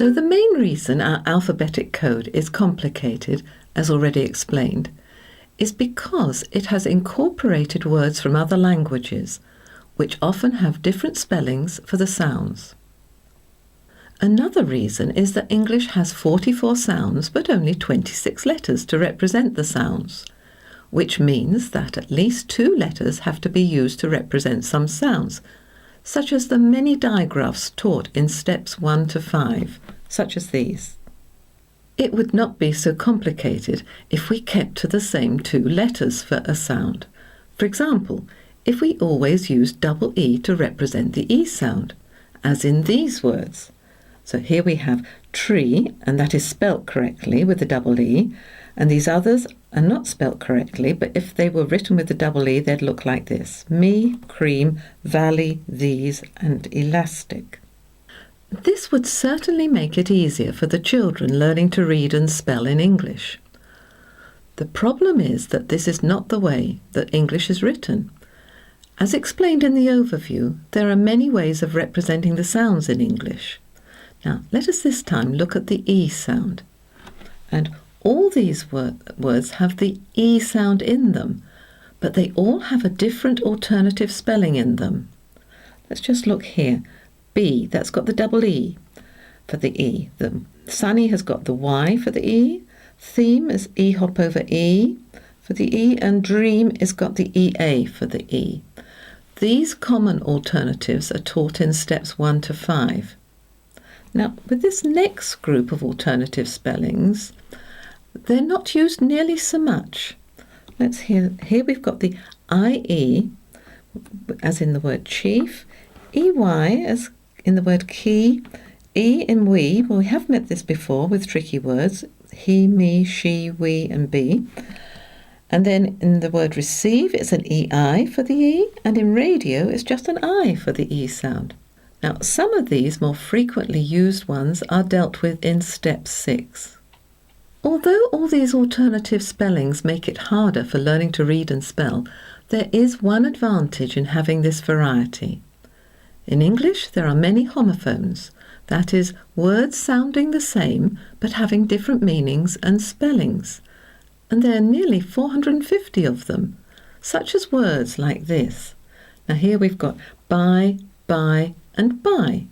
So the main reason our alphabetic code is complicated, as already explained, is because it has incorporated words from other languages, which often have different spellings for the sounds. Another reason is that English has 44 sounds but only 26 letters to represent the sounds, which means that at least 2 letters have to be used to represent some sounds, such as the many digraphs taught in steps 1 to 5, such as these. It would not be so complicated if we kept to the same 2 letters for a sound. For example, if we always used double E to represent the E sound, as in these words. So here we have tree, and that is spelt correctly with the double E, and these others are not spelt correctly, but if they were written with the double E, they'd look like this: me, cream, valley, these, and elastic. This would certainly make it easier for the children learning to read and spell in English. The problem is that this is not the way that English is written. As explained in the overview, there are many ways of representing the sounds in English. Now, let us this time look at the E sound. And all these words have the E sound in them, but they all have a different alternative spelling in them. Let's just look here. B, that's got the double E for the E. The sunny has got the Y for the E. Theme is E hop over E for the E, and dream is got the EA for the E. These common alternatives are taught in steps 1 to 5. Now, with this next group of alternative spellings, they're not used nearly so much. Here we've got the IE, as in the word chief, EY, as in the word key, E in we. Well, we have met this before with tricky words: he, me, she, we, and be. And then in the word receive, it's an EI for the E, and in radio, it's just an I for the E sound. Now, some of these more frequently used ones are dealt with in step 6. Although all these alternative spellings make it harder for learning to read and spell, there is one advantage in having this variety. In English, there are many homophones, that is, words sounding the same but having different meanings and spellings. And there are nearly 450 of them, such as words like this. Now here we've got buy, and buy.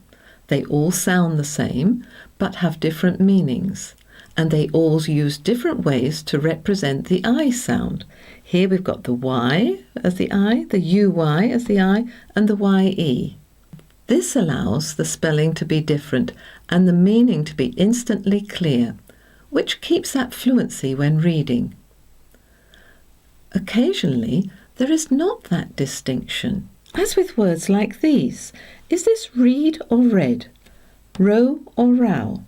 They all sound the same, but have different meanings, and they all use different ways to represent the I sound. Here we've got the Y as the I, the UY as the I, and the YE. This allows the spelling to be different and the meaning to be instantly clear, which keeps that fluency when reading. Occasionally, there is not that distinction. As with words like these, is this read or read, row or row,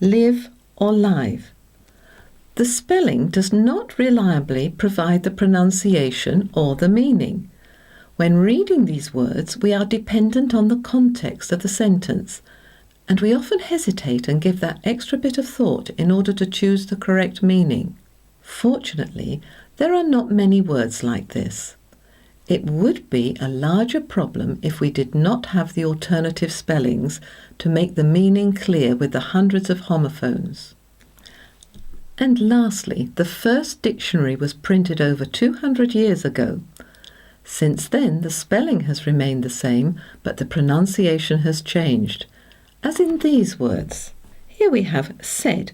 live or live? The spelling does not reliably provide the pronunciation or the meaning. When reading these words, we are dependent on the context of the sentence, and we often hesitate and give that extra bit of thought in order to choose the correct meaning. Fortunately, there are not many words like this. It would be a larger problem if we did not have the alternative spellings to make the meaning clear with the hundreds of homophones. And lastly, the first dictionary was printed over 200 years ago. Since then, the spelling has remained the same, but the pronunciation has changed, as in these words. Here we have said.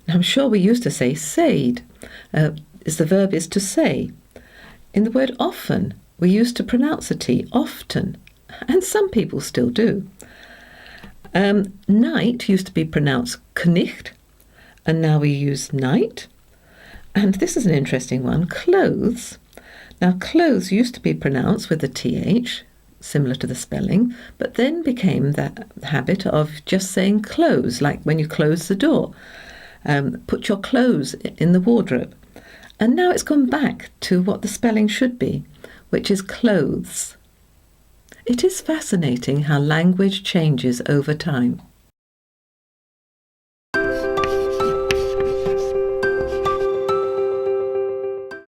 Now, I'm sure we used to say said, the verb is to say. In the word often, we used to pronounce a T, often, and some people still do. Night used to be pronounced knicht, and now we use night. And this is an interesting one, clothes. Now, clothes used to be pronounced with a TH, similar to the spelling, but then became that habit of just saying clothes, like when you close the door. Put your clothes in the wardrobe. And now it's gone back to what the spelling should be, which is clothes. It is fascinating how language changes over time.